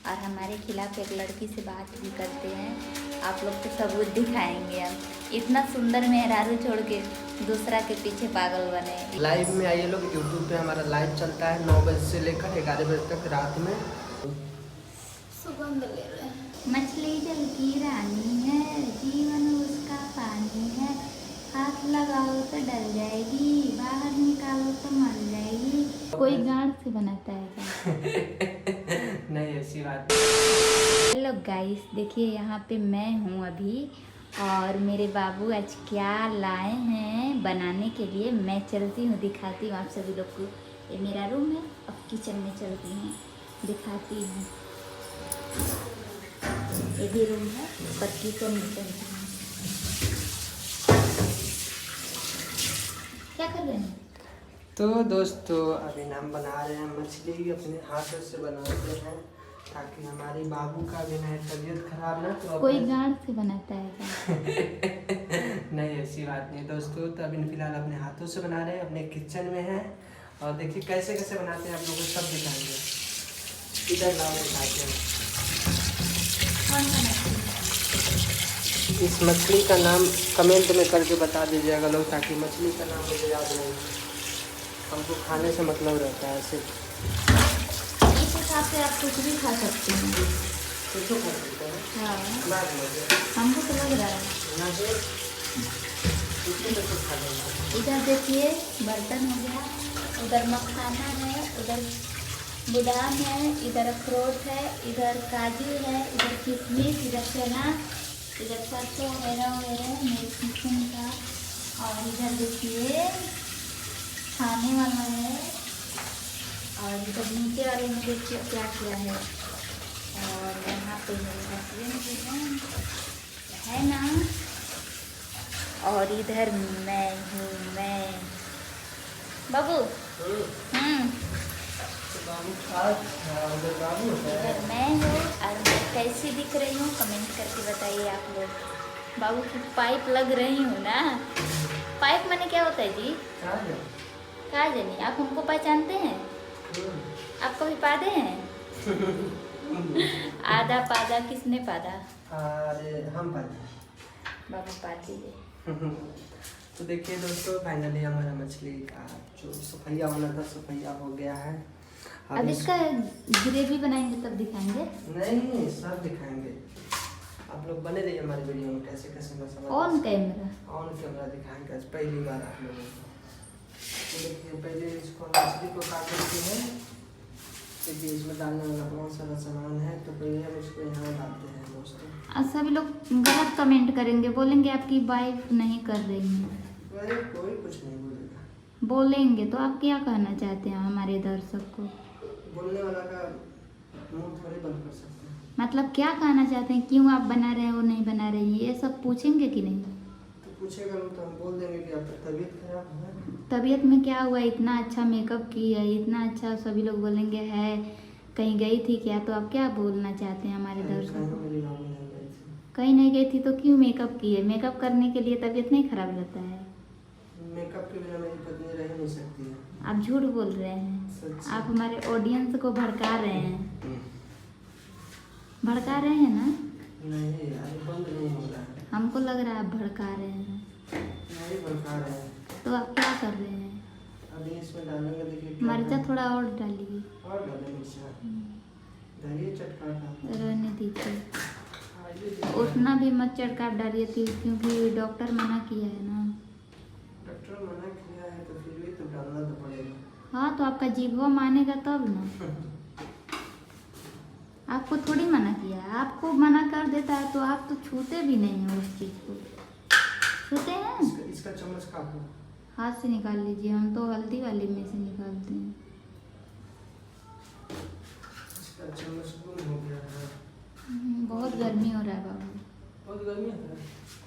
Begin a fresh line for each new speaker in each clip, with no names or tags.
और हमारे खिलाफ एक लड़की से बात भी करते हैं। आप लोग को सबूत दिखाएंगे हम। इतना सुंदर मेहरारू छोड़ के दूसरा के पीछे पागल बने।
लाइव में आइए लोग, यूट्यूब पे हमारा लाइव चलता है 9 बजे से लेकर 11 बजे तक रात में।
सुगंध ले रहे हैं। मछली जल की रानी है, जीवन उसका पानी है। हाथ लगाओ तो डल जाएगी, बाहर निकालो तो मर जाएगी। कोई गांड से बनाता है क्या?
नहीं ऐसी बात।
हेलो गाइस, देखिए यहाँ पे मैं हूँ अभी और मेरे बाबू आज क्या लाए हैं बनाने के लिए। मैं चलती हूँ, दिखाती हूँ आप सभी लोग को। ये मेरा रूम है, अब किचन में चलती हूँ, दिखाती हूँ। ये भी रूम है, पर किचन में चलती हूँ। क्या कर रहे हैं?
तो दोस्तों अभी हम बना रहे हैं मछली, अपने हाथों से बनाते हैं ताकि हमारी बाबू का भी नहीं तबीयत खराब ना। तो
कोई गांड से बनाता है क्या?
नहीं ऐसी बात नहीं दोस्तों। तो अभी फिलहाल अपने हाथों से बना रहे हैं, अपने किचन में हैं और देखिए कैसे कैसे बनाते हैं, आप लोगों को सब दिखाएंगे। इधर लाओ दिखाते हैं।
कौन सा मछली?
इस मछली का नाम कमेंट में करके बता दीजिएगा लोग, ताकि मछली का नाम मुझे याद नहीं। हमको खाने से मतलब रहता है सिर्फ।
इस हिसाब से आप कुछ भी खा सकते हैं।
कुछ खा सकते हैं।
हाँ,
बात नहीं
हमको तो लग रहा है।
ना फिर इसमें तो कुछ खा लेंगे।
इधर देखिए बर्तन हो गया, उधर मखाना है, उधर बादाम है, इधर अखरोट है, इधर काजू है, इधर किशमिश, इधर चना, इधर सरसों वगैरह वगैरह मेरे किचन का। और इधर देखिए खाने वाला है, और इधर नीचे वाले में देखिए क्या क्या है। और यहाँ पे मेरे हस्बैंड भी है ना। और इधर मैं हूँ, मैं बाबू।
बाबू
इधर मैं हूँ और मैं कैसी दिख रही हूँ कमेंट करके बताइए आप लोग। बाबू की पाइप लग रही हूँ ना। पाइप माने क्या होता है जी? कहा जानी, आप हमको पहचानते हैं? आप कभी पादे हैं? आधा पादा किसने पादा?
अरे हम पाते।
बाबू पाती है।
तो देखिए दोस्तों फाइनली हमारा मछली का जो सफैया होना था सफैया हो गया है।
अब इसका ग्रेवी बनाएंगे तब दिखाएंगे।
नहीं सब दिखाएंगे, आप लोग बने रहिए हमारे वीडियो में। कैसे कैसे मसाला
ऑन कैमरा
दिखाएंगे आज पहली बार आप लोगों को। तो देखिए पहले इसको मछली को काट लेते हैं, क्योंकि इसमें डालने वाला बहुत सारा सामान है। तो पहले हम इसको यहाँ डालते हैं दोस्तों।
सभी लोग गलत कमेंट करेंगे, बोलेंगे आपकी वाइफ नहीं कर रही है।
अरे कोई कुछ नहीं बोलेगा।
बोलेंगे तो आप क्या कहना चाहते हैं हमारे दर्शक को?
बोलने वाला का मुंह थोड़ी बंद कर सकते हैं।
मतलब क्या कहना चाहते हैं, क्यों आप बना रहे हो नहीं बना रही, ये सब पूछेंगे कि नहीं?
तो पूछेगा लोग तो हम बोल देंगे कि आपकी तबीयत खराब है।
तबीयत में क्या हुआ, इतना अच्छा मेकअप की है, इतना अच्छा, सभी लोग बोलेंगे है कहीं गई थी क्या? तो आप क्या बोलना चाहते हैं हमारे दर्शक को?
मेरी बाबू नहीं गई थी।
कहीं नहीं गई थी तो क्यों मेकअप की है? मेकअप करने के लिए तबीयत नहीं खराब रहता है।
मेकअप के बिना मेरी पत्नी रह नहीं सकती है।
आप झूठ बोल रहे हैं,
सच।
आप हमारे ऑडियंस को भड़का रहे हैं। भड़का रहे हैं ना?
नहीं यार बंद नहीं हो रहा है।
हमको लग रहा है आप भड़का रहे हैं।
नहीं भड़का रहे हैं।
तो आप क्या कर रहे हैं?
अभी इसमें डालेंगे, देखिए क्या
मर्चा थोड़ा और डालिए।
और डालें मिर्चा, डालिए चटका
रहने दीजिए, उतना भी मत चटका डालिए क्योंकि डॉक्टर मना किया है ना।
डॉक्टर मना किया है तो फिर भी तो डालना तो पड़ेगा।
हाँ तो आपका जीभवा मानेगा तब ना। आपको थोड़ी मना किया है, आपको मना कर देता है तो आप तो छूते भी नहीं हैं उस चीज़ को। छूते हैं?
इसका चम्मच काटो।
हाथ से निकाल लीजिए, हम तो हल्दी वाले में से निकालते हैं।
इसका चम्मच गुम हो गया है।
बहुत गर्मी हो रहा है बाबू।
बहुत गर्मी है।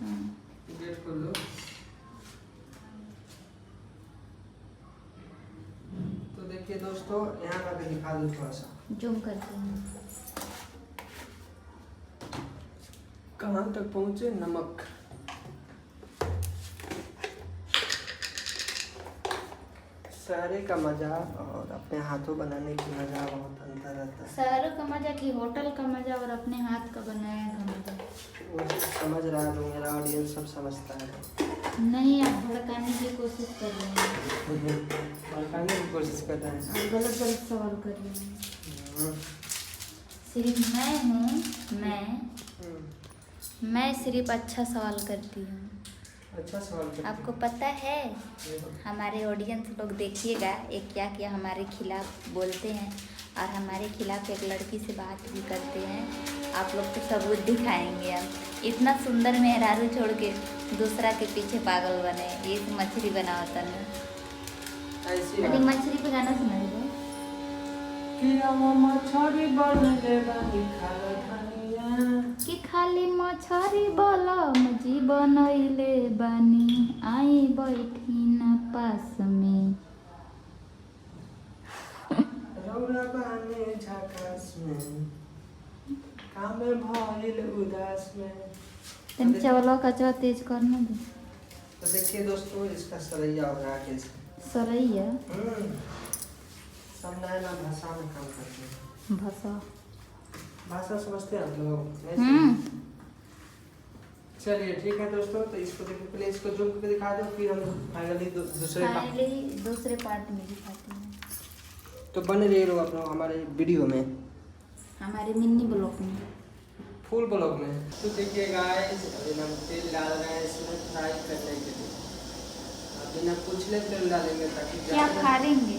हाँ।
गेट खोल लो। तो देखिए दोस्तों यहाँ का दिखा दो थोड़ा सा,
जूम करते हैं।
कहाँ तक पहुँचे? नमक, शहरी का मजा और अपने हाथों बनाने की मजा बहुत अंतर रहता है।
शहरों का मजा कि होटल का मजा और अपने हाथ का बनाया का मजा।
वो समझ रहा है, मेरा ऑडियंस सब समझता है।
नहीं, आप भड़काने की कोशिश कर रहे हैं।
भड़काने की कोशिश कर रहे हैं।
आप गलत गलत सवाल कर रहे हैं। सिर्फ मैं सिर्फ अच्छा सवाल करती हूँ।
अच्छा सवाल करते हैं।
आपको पता है हमारे ऑडियंस लोग देखिएगा एक क्या क्या हमारे खिलाफ बोलते हैं और हमारे खिलाफ एक लड़की से बात भी करते हैं। आप लोग को सबूत दिखाएंगे हम। इतना सुंदर मेहरारू छोड़ के दूसरा के पीछे पागल बने। ये तो मछली बना होता ना।
ऐसी
अरे मछली पे गाना सुनाइए। कि खाली मछरी बलम जी बनैले बानी आई बैठी न पास में।
रौरा बाने झकास में काम भइल उदास में।
तुम चावल कचरा तेज करना दे।
तो देखिए दोस्तों, इसका सरैया हो रहा है।
सरैया
सब नया नया भाषा में काम करते हैं। भाषा समझते हैं आप लोग? चलिए ठीक है दोस्तों, तो इसको देखो, पहले इसको जूम करके दिखा दो, फिर हम फाइनली
दूसरे पार्ट में दिखाते हैं।
तो बने रहिए लोग आप लोग हमारे वीडियो में,
हमारे मिनी ब्लॉग में,
फुल ब्लॉग में। तो देखिए गाइस, अभी हम तेल डाल रहे हैं इसमें फ्राई करने के लिए। अब बिना कुचले तेल डालेंगे ताकि
क्या खारेंगे?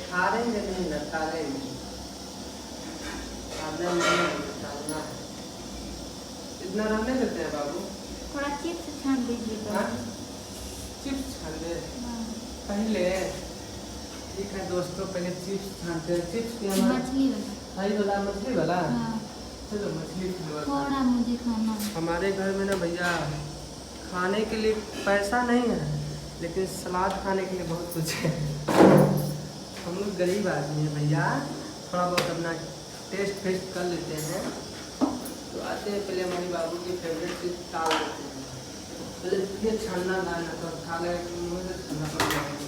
खारेंगे नहीं ना, डालेंगे। डालना है, इतना रहने देते हैं बाबू।
थोड़ा चिप्स छान दीजिए।
चिप्स छान दे पहले। ठीक है दोस्तों, पहले चिप्स छानते हैं। चिप्स की
मछली
वाला मछली वाला। चलो मछली
थोड़ा मुझे खाना है।
हमारे घर में ना भैया खाने के लिए पैसा नहीं है, लेकिन सलाद खाने के लिए बहुत कुछ है। हम लोग गरीब आदमी हैं भैया, थोड़ा बहुत अपना टेस्ट फेस्ट कर लेते हैं। तो आते हैं पहले हमारी बाबू की फेवरेट चीज़ ताल देते हैं। पहले फिर छानना लाना तो खा ले मुँह से छानना पड़ जाएगा।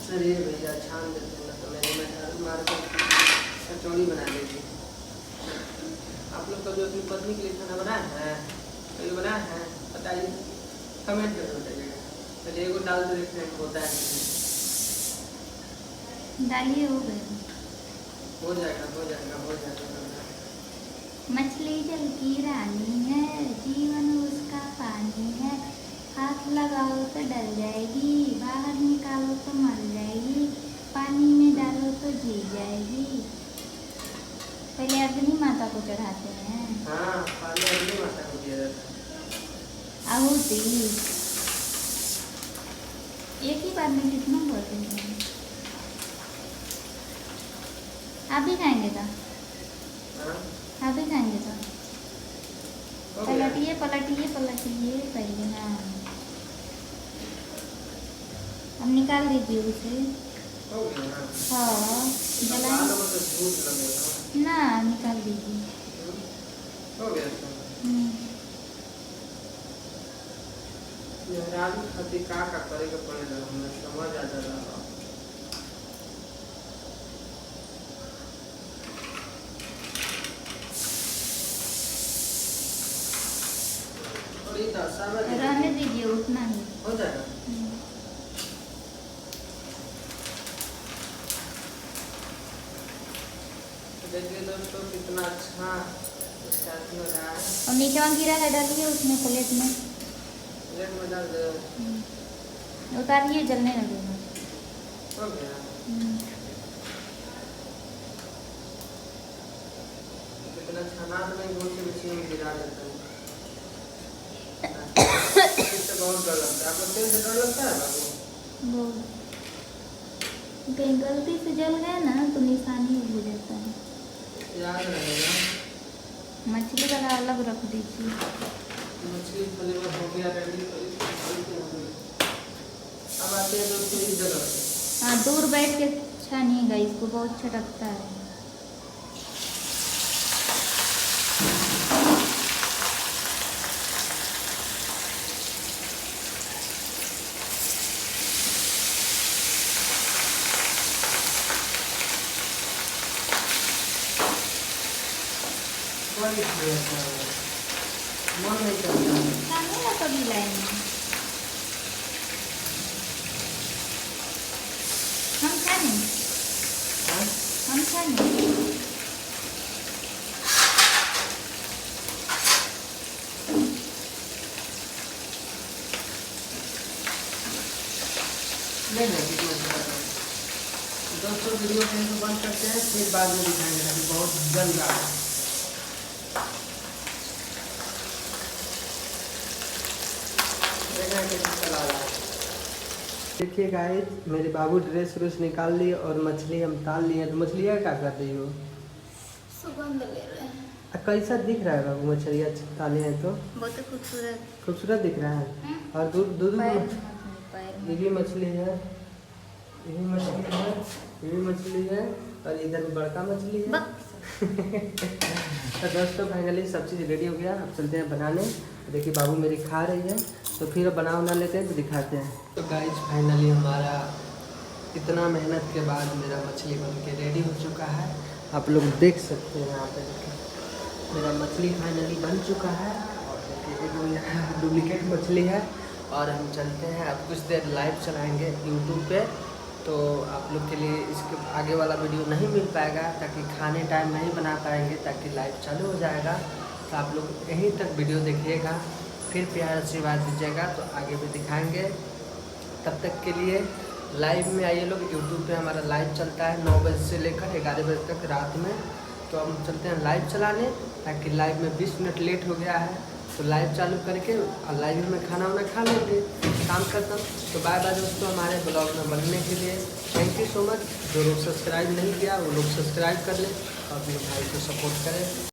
चलिए भैया छान देते हैं, तो मैंने मार कर कचौड़ी बना देगी। आप लोग का जो अपनी पत्नी के लिए खाना बनाया है, तो ये बनाया है, बताइए कमेंट में बताइएगा। चलिए एगो डाल के देखते हैं होता है।
डालिए, हो गया।
हो जाएगा हो जाएगा हो जाएगा।
मछली जल की रानी है, जीवन उसका पानी है। हाथ लगाओ तो डल जाएगी, बाहर निकालो तो मर जाएगी, पानी में डालो तो जी जाएगी। पहले अग्नि माता को चढ़ाते हैं।
हाँ, पहले अग्नि माता को दिया जाता है
आहुति। एक ही बार में कितना बोलते हैं? आप भी खाएंगे था? आप भी खाएंगे था? पलटिए पलटिए पलटिए पहले ना। अब निकाल दीजिए उसे। हाँ, जला ना, निकाल दीजिए।
हो गया। खाती का करेगा पड़ेगा, हमें समझ आ जा रहा।
रहने दीजिए, उतना ही
हो जाएगा। देखिए दोस्तों कितना अच्छा हो रहा है।
और नीचे वहाँ गिरा है, डालिए उसमें प्लेट में।
प्लेट में डाल दो,
उतारिए, जलने लगेगा।
हो गया। कितना छना तो मैं बहुत से मछली में गिरा देता हूँ। इससे बहुत डर लगता है। आपको तेल से डर लगता है बाबू?
वो कहीं गलती से जल गया ना तो निशानी हो जाता है।
याद रहेगा।
मछली वाला अलग रख दीजिए।
मछली फ्लेवर हो गया रेडी। अब आते हैं दोस्तों इस जगह पे।
हाँ, दूर बैठ के छानिएगा इसको, बहुत छटकता है।
होगा इसलिए अच्छा होगा, मन नहीं करता है।
खाने कभी लाएंगे हम खाने
हाँ?
हम खाने
नहीं नहीं कितना अच्छा था। दोस्तों वीडियो कहीं तो बंद करते हैं, फिर बाद में दिखाएंगे, अभी बहुत जल रहा है। देखना कैसे चला रहा है। देखिए गाइस, मेरे बाबू ड्रेस व्रेस निकाल लिए और मछली हम ताल लिए। तो मछलियाँ क्या कर रही हो?
सुगंध ले रहे हैं।
कैसा दिख रहा है बाबू मछलियाँ ताले हैं तो?
बहुत खूबसूरत।
खूबसूरत दिख रहा है। और दूध दूध
पैर
ये भी मछली है, ये भी मछली है, ये भी मछली है, और इधर भी बड़का मछली है। तो दोस्तों फाइनली सब चीज़ रेडी हो गया, अब चलते हैं बनाने। देखिए बाबू मेरी खा रही है, तो फिर बना लेते हैं तो दिखाते हैं। तो गाइस फाइनली हमारा इतना मेहनत के बाद मेरा मछली बन के रेडी हो चुका है। आप लोग देख सकते हैं यहाँ पे, मेरा मछली फाइनली बन चुका है। और देखिए यहाँ डुप्लीकेट मछली है। और हम चलते हैं, अब कुछ देर लाइव चलाएंगे यूट्यूब पे, तो आप लोग के लिए इसके आगे वाला वीडियो नहीं मिल पाएगा, ताकि खाने टाइम नहीं बना पाएंगे, ताकि लाइव चालू हो जाएगा। तो आप लोग यहीं तक वीडियो देखिएगा, फिर प्यार आशीर्वाद दीजिएगा, तो आगे भी दिखाएंगे। तब तक के लिए लाइव में आइए लोग, यूट्यूब पे हमारा लाइव चलता है 9 बजे से लेकर 11 बजे तक रात में। तो हम चलते हैं लाइव चलाने, ताकि लाइव में 20 मिनट लेट हो गया है, तो लाइव चालू करके और लाइव में खाना वाना खा लेंगे, काम खत्म। तो बाय बाय दोस्तों, हमारे ब्लॉग में बनने के लिए थैंक यू सो मच। जो लोग सब्सक्राइब नहीं किया वो लोग सब्सक्राइब कर लें और अपने भाई को सपोर्ट करें।